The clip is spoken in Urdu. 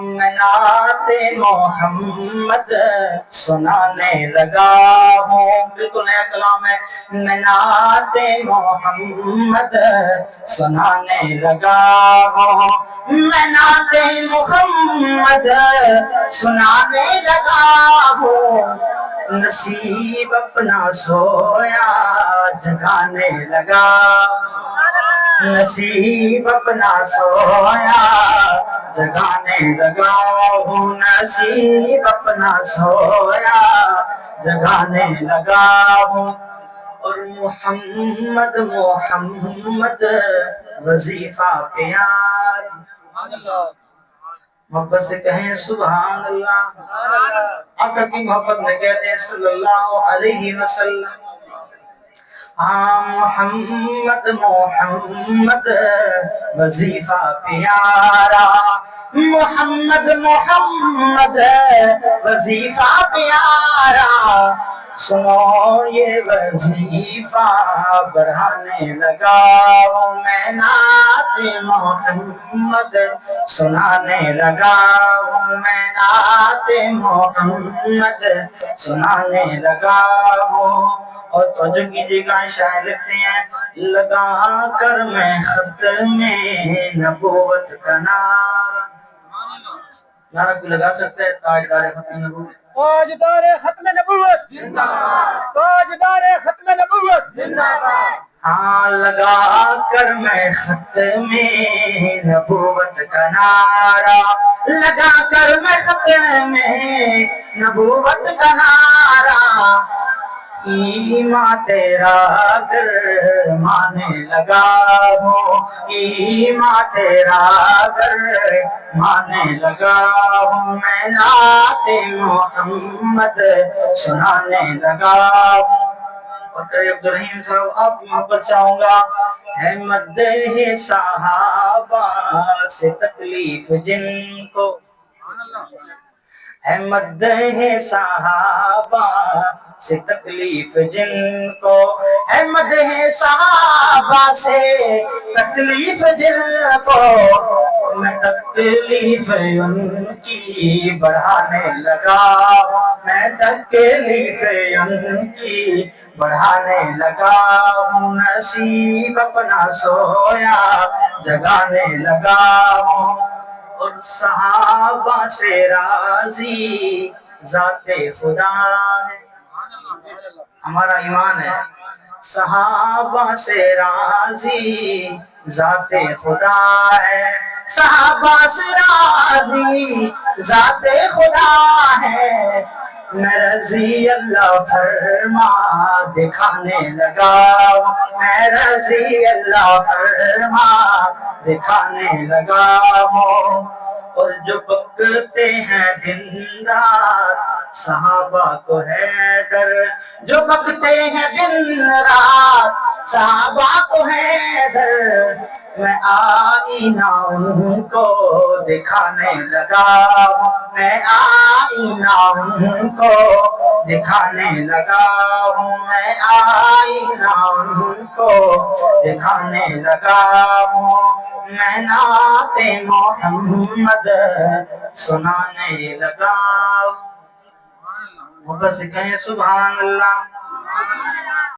میں نعت محمد سنانے لگا ہوں، بالکل نیا کلام ہے، میں نعت محمد سنانے لگا ہوں، میں نعت محمد سنانے لگا ہوں، نصیب اپنا سویا جگانے لگا، نصیب اپنا سویا جگانے لگا ہوں، نصیب اپنا سویا جگانے لگا ہوں، اور محمد محمد وظیفہ پیار، محبت سے کہیں سبحان اللہ، آقا کی محبت میں کہتے ہیں صلی اللہ علیہ وسلم، محمد محمد وظیفہ پیارا، محمد محمد وظیفہ پیارا، سنو یہ وظیفہ بڑھانے لگا ہوں، میں نعت محمد سنانے لگا ہوں، میں نعت محمد سنانے لگا ہوں، اور توجہ کیجیے گا شاعر لکھتے ہیں، لگا کر میں ختم نبوت کا نعرہ، نعرہ کوئی لگا سکتا ہے؟ تاجدار ختم نبوت، تاجدار ختم نبوت زندہ باد، تاجدار ختم نبوت زندہ باد، ہاں لگا کر میں ختم نبوت کا نعرہ، لگا کر میں ختم نبوت کا نعرہ، ایمان تیرا گر مانے لگا ہوں، ایمان تیرا گر مانے لگا ہوں، میں نعت محمد سنانے لگا ہوں، اور عبدالرحیم صاحب آپ کی محبت چاہوں گا، ہے مدح صحابہ سے تکلیف جن کو، ہے مدح صحابہ سے تکلیف جن کو، ہے مدح صحابہ سے تکلیف جن کو، میں تکلیف ان کی بڑھانے لگا، میں تکلیف ان کی بڑھانے لگا ہوں، نصیب اپنا سویا جگانے لگا ہوں، اور صحابہ سے راضی ذات خدا ہے، ہمارا ایمان ہے، صحابہ سے راضی ذات خدا ہے، صحابہ سے راضی ذات خدا ہے، میں رضی اللہ فرما دکھانے لگا، میں رضی اللہ فرما دکھانے لگا ہوں، اور جو بکتے ہیں دن رات صحابہ کو ہے ڈر، جو بکتے ہیں دن رات صحابہ کو ہے ڈر، میں آئینہ ان کو دکھانے لگا، میں آئینہ ان کو دکھانے لگا ہوں، میں آئینہ ان کو دکھانے لگا ہوں، میں نعت محمد سنانے لگا، محبت سے کہیں سبحان اللہ۔